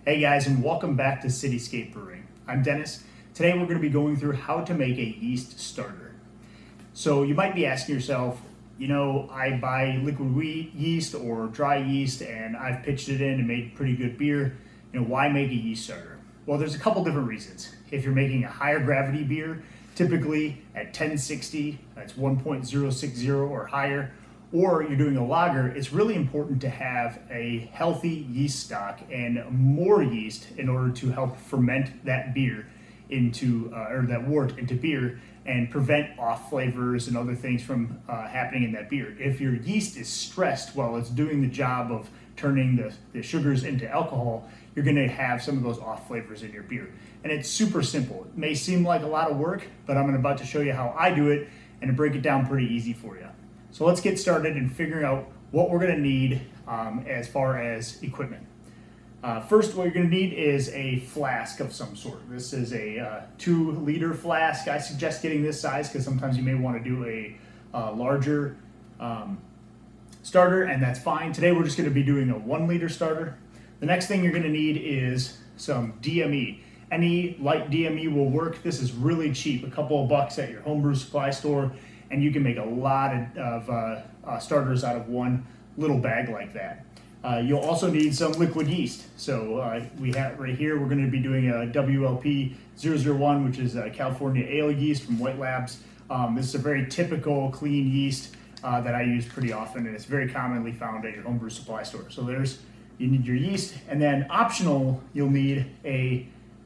Hey guys, and welcome back to Cityscape Brewing. I'm Dennis. Today we're going to be going through how to make a yeast starter. So you might be asking yourself, I buy liquid yeast or dry yeast and I've pitched it in and made pretty good beer. Why make a yeast starter? Well, there's a couple different reasons. If you're making a higher gravity beer, typically at 1060, that's 1.060 or higher, or you're doing a lager, it's really important to have a healthy yeast stock and more yeast in order to help ferment that beer or that wort into beer and prevent off flavors and other things from happening in that beer. If your yeast is stressed while it's doing the job of turning the sugars into alcohol, you're going to have some of those off flavors in your beer. And it's super simple. It may seem like a lot of work, but I'm about to show you how I do it and to break it down pretty easy for you. So let's get started in figuring out what we're going to need as far as equipment. First, what you're going to need is a flask of some sort. This is a 2-liter flask. I suggest getting this size because sometimes you may want to do a larger starter, and that's fine. Today we're just going to be doing a 1-liter starter. The next thing you're going to need is some DME. Any light DME will work. This is really cheap, a couple of bucks at your homebrew supply store, and you can make a lot of starters out of one little bag like that. You'll also need some liquid yeast. So we have right here, we're going to be doing a WLP 001, which is a California ale yeast from White Labs. This is a very typical clean yeast that I use pretty often, and it's very commonly found at your homebrew supply store. So you need your yeast, and then optional, you'll need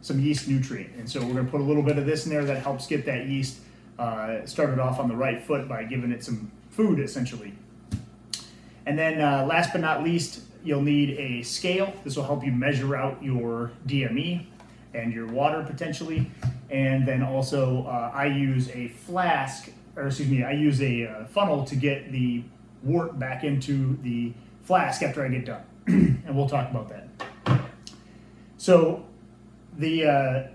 some yeast nutrient. And so we're going to put a little bit of this in there that helps get that yeast started off on the right foot by giving it some food, essentially. And then last but not least, you'll need a scale. This will help you measure out your DME and your water potentially. And then also I use a funnel to get the wort back into the flask after I get done. And we'll talk about that. So the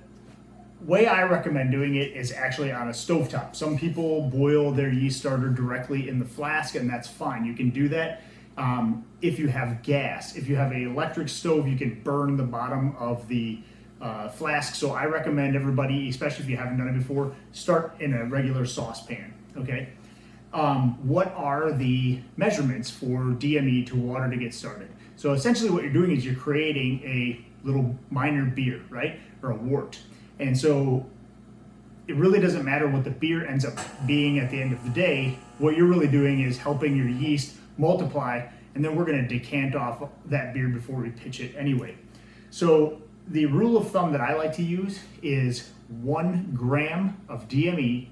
way I recommend doing it is actually on a stovetop. Some people boil their yeast starter directly in the flask, and that's fine. You can do that if you have gas. If you have an electric stove, you can burn the bottom of the flask. So I recommend everybody, especially if you haven't done it before, start in a regular saucepan, okay? What are the measurements for DME to water to get started? So essentially what you're doing is you're creating a little minor beer, right? Or a wort. And so it really doesn't matter what the beer ends up being at the end of the day. What you're really doing is helping your yeast multiply, and then we're going to decant off that beer before we pitch it anyway. So the rule of thumb that I like to use is 1 gram of DME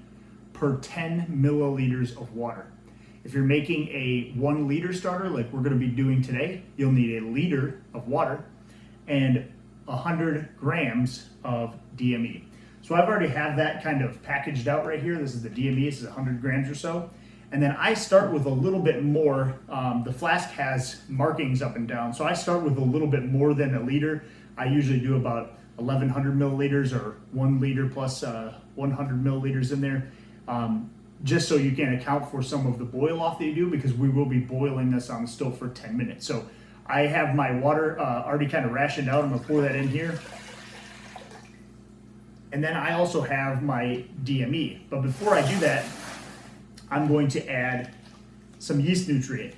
per 10 milliliters of water. If you're making a 1-liter starter like we're going to be doing today, you'll need a liter of water and 100 grams of DME. So I've already have that kind of packaged out right here. This is the DME, this is 100 grams or so. And then I start with a little bit more. The flask has markings up and down, so I start with a little bit more than a liter. I usually do about 1,100 milliliters or 1 liter plus 100 milliliters in there, just so you can account for some of the boil off that you do, because we will be boiling this on the stove for 10 minutes. So I have my water already kind of rationed out. I'm gonna pour that in here. And then I also have my DME. But before I do that, I'm going to add some yeast nutrient.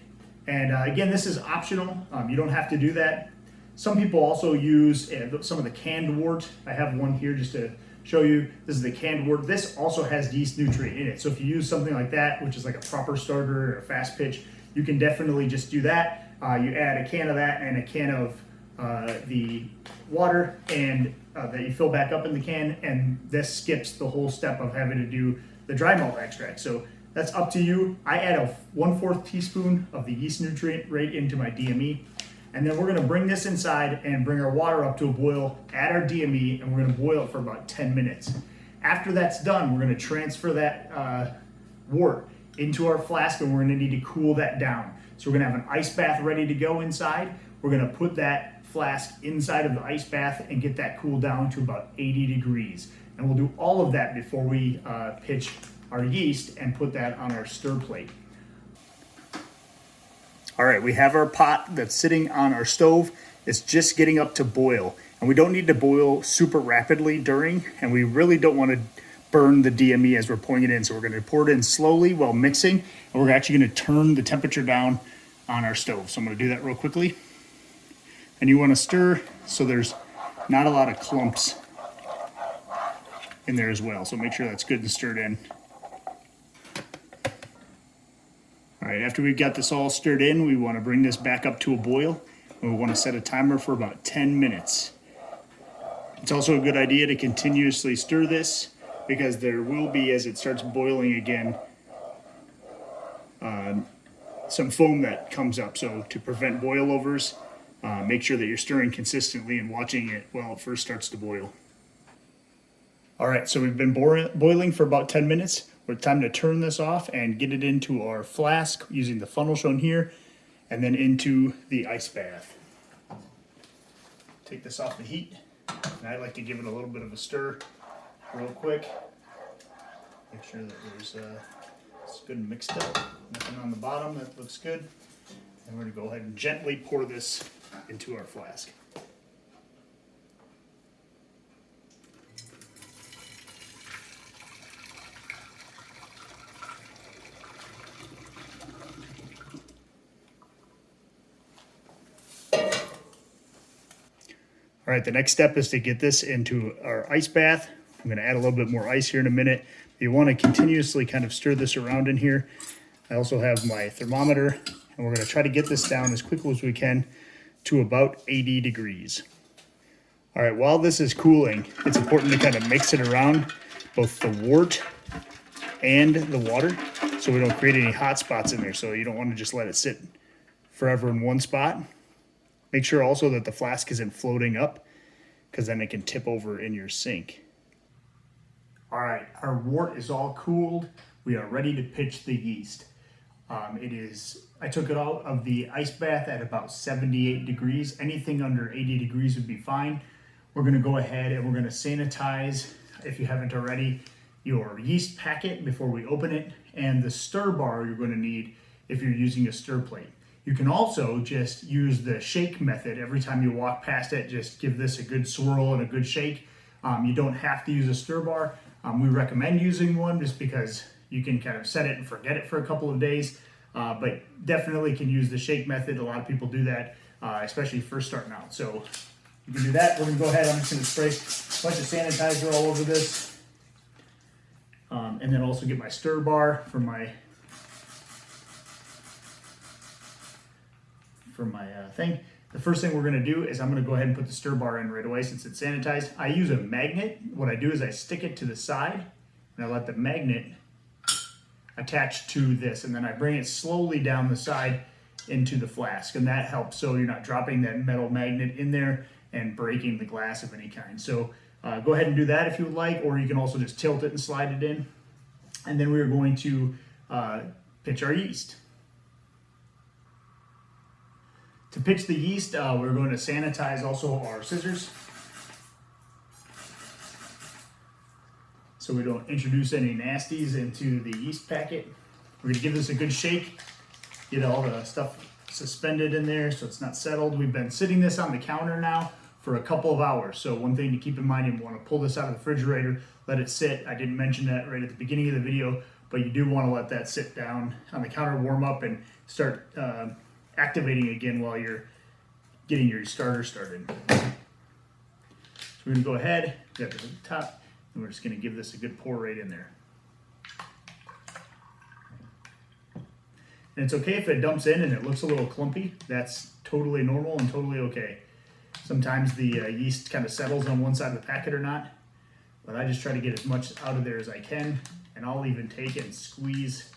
And again, this is optional. You don't have to do that. Some people also use some of the canned wort. I have one here just to show you. This is the canned wort. This also has yeast nutrient in it. So if you use something like that, which is like a proper starter or a fast pitch, you can definitely just do that. You add a can of that and a can of the water, and that you fill back up in the can, and this skips the whole step of having to do the dry malt extract. So that's up to you. I add a 1/4 teaspoon of the yeast nutrient right into my DME, and then we're going to bring this inside and bring our water up to a boil, add our DME, and we're going to boil it for about 10 minutes. After that's done, we're going to transfer that wort into our flask, and we're going to need to cool that down. So we're going to have an ice bath ready to go inside. We're going to put that flask inside of the ice bath and get that cooled down to about 80 degrees. And we'll do all of that before we pitch our yeast and put that on our stir plate. All right, we have our pot that's sitting on our stove. It's just getting up to boil. And we don't need to boil super rapidly during, and we really don't want to burn the DME as we're pouring it in. So we're going to pour it in slowly while mixing, and we're actually going to turn the temperature down on our stove. So I'm going to do that real quickly. And you want to stir so there's not a lot of clumps in there as well. So make sure that's good and stirred in. All right, after we've got this all stirred in, we want to bring this back up to a boil. And we want to set a timer for about 10 minutes. It's also a good idea to continuously stir this because there will be, as it starts boiling again, some foam that comes up. So to prevent boilovers, make sure that you're stirring consistently and watching it while it first starts to boil. All right, so we've been boiling for about 10 minutes. It's time to turn this off and get it into our flask using the funnel shown here, and then into the ice bath. Take this off the heat, and I like to give it a little bit of a stir real quick. Make sure that it's good and mixed up. Nothing on the bottom, that looks good. And we're gonna go ahead and gently pour this into our flask. All right, the next step is to get this into our ice bath. I'm gonna add a little bit more ice here in a minute. You wanna continuously kind of stir this around in here. I also have my thermometer, and we're gonna try to get this down as quickly as we can to about 80 degrees. All right, while this is cooling, it's important to kind of mix it around, both the wort and the water, so we don't create any hot spots in there. So you don't wanna just let it sit forever in one spot. Make sure also that the flask isn't floating up, because then it can tip over in your sink. All right, our wort is all cooled. We are ready to pitch the yeast. I took it out of the ice bath at about 78 degrees. Anything under 80 degrees would be fine. We're gonna go ahead and we're gonna sanitize, if you haven't already, your yeast packet before we open it, and the stir bar you're gonna need if you're using a stir plate. You can also just use the shake method. Every time you walk past it, just give this a good swirl and a good shake. You don't have to use a stir bar. We recommend using one just because you can kind of set it and forget it for a couple of days, but definitely can use the shake method. A lot of people do that, especially first starting out. So you can do that. We're gonna go ahead, I'm just gonna spray a bunch of sanitizer all over this. And then also get my stir bar for my thing. The first thing we're gonna do is I'm gonna go ahead and put the stir bar in right away since it's sanitized. I use a magnet. What I do is I stick it to the side and I let the magnet attach to this, and then I bring it slowly down the side into the flask, and that helps so you're not dropping that metal magnet in there and breaking the glass of any kind. So go ahead and do that if you would like, or you can also just tilt it and slide it in. And then we're going to pitch our yeast. To pitch the yeast, we're going to sanitize also our scissors, so we don't introduce any nasties into the yeast packet. We're gonna give this a good shake, get all the stuff suspended in there so it's not settled. We've been sitting this on the counter now for a couple of hours. So one thing to keep in mind, you wanna pull this out of the refrigerator, let it sit. I didn't mention that right at the beginning of the video, but you do wanna let that sit down on the counter, warm up, and start activating again while you're getting your starter started. So we're gonna go ahead, get to the top, and we're just gonna give this a good pour right in there. And it's okay if it dumps in and it looks a little clumpy. That's totally normal and totally okay. Sometimes the yeast kind of settles on one side of the packet or not, but I just try to get as much out of there as I can, and I'll even take it and squeeze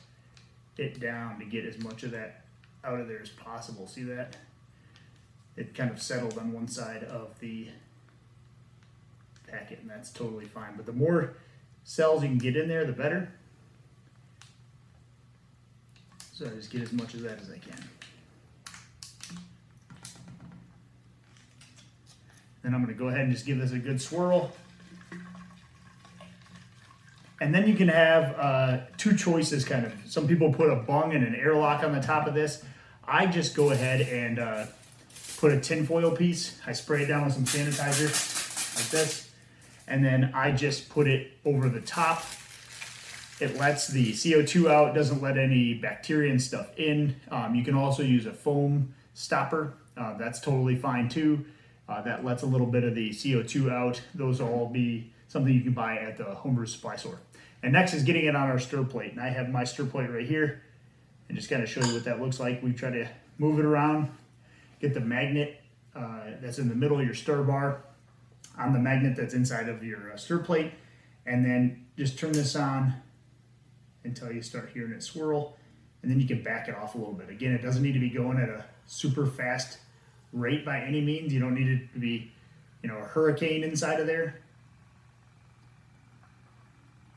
it down to get as much of that out of there as possible. See that? It kind of settled on one side of the packet, and that's totally fine. But the more cells you can get in there, the better. So I just get as much of that as I can. Then I'm going to go ahead and just give this a good swirl. And then you can have two choices kind of. Some people put a bung and an airlock on the top of this. I just go ahead and put a tinfoil piece, I spray it down with some sanitizer like this, and then I just put it over the top. It lets the CO2 out, doesn't let any bacteria and stuff in. You can also use a foam stopper. That's totally fine too. That lets a little bit of the CO2 out. Those will all be something you can buy at the homebrew supply store. And next is getting it on our stir plate. And I have my stir plate right here. And just kind of show you what that looks like. We try to move it around, get the magnet that's in the middle of your stir bar on the magnet that's inside of your stir plate. And then just turn this on until you start hearing it swirl, and then you can back it off a little bit. Again, it doesn't need to be going at a super fast rate by any means. You don't need it to be, a hurricane inside of there.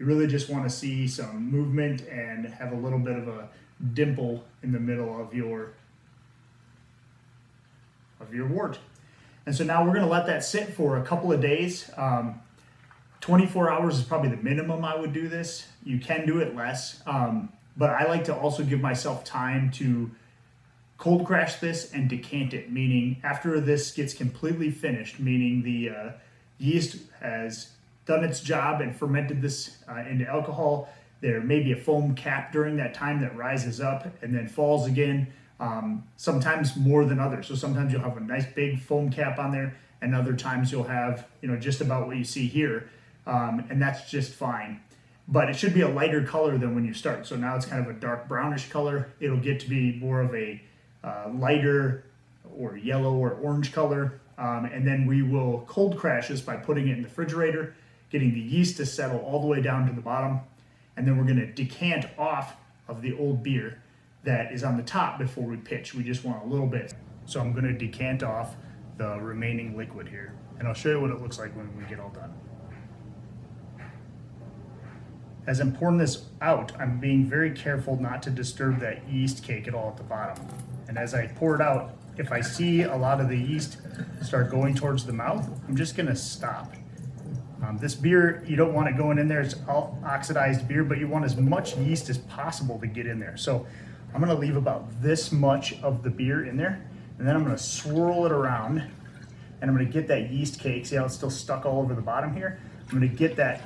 You really just want to see some movement and have a little bit of a dimple in the middle of your wort. And so now we're going to let that sit for a couple of days. 24 hours is probably the minimum I would do this. You can do it less, but I like to also give myself time to cold crash this and decant it, meaning after this gets completely finished, meaning the yeast has done its job and fermented this into alcohol. There may be a foam cap during that time that rises up and then falls again, sometimes more than others. So sometimes you'll have a nice big foam cap on there, and other times you'll have, just about what you see here. And that's just fine. But it should be a lighter color than when you start. So now it's kind of a dark brownish color. It'll get to be more of a lighter or yellow or orange color. And then we will cold crash this by putting it in the refrigerator, getting the yeast to settle all the way down to the bottom. And then we're going to decant off of the old beer that is on the top before we pitch. We just want a little bit. So I'm going to decant off the remaining liquid here. And I'll show you what it looks like when we get all done. As I'm pouring this out, I'm being very careful not to disturb that yeast cake at all at the bottom. And as I pour it out, if I see a lot of the yeast start going towards the mouth, I'm just gonna stop. This beer, you don't want it going in there. It's all oxidized beer, but you want as much yeast as possible to get in there. So I'm gonna leave about this much of the beer in there, and then I'm gonna swirl it around, and I'm gonna get that yeast cake. See how it's still stuck all over the bottom here? I'm gonna get that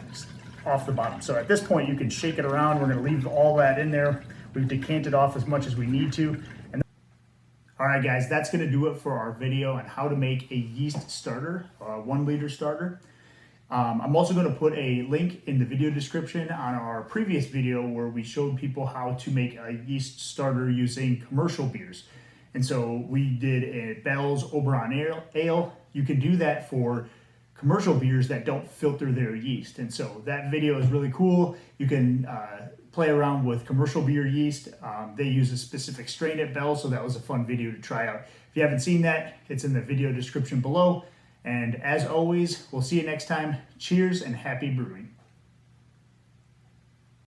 off the bottom. So at this point you can shake it around. We're going to leave all that in there. We've decanted off as much as we need to. And all right guys, that's going to do it for our video on how to make a yeast starter, a 1 liter starter. I'm also going to put a link in the video description on our previous video where we showed people how to make a yeast starter using commercial beers. And so we did a Bell's Oberon Ale. You can do that for commercial beers that don't filter their yeast. And so that video is really cool. You can play around with commercial beer yeast. They use a specific strain at Bell, so that was a fun video to try out. If you haven't seen that, it's in the video description below. And as always, we'll see you next time. Cheers and happy brewing.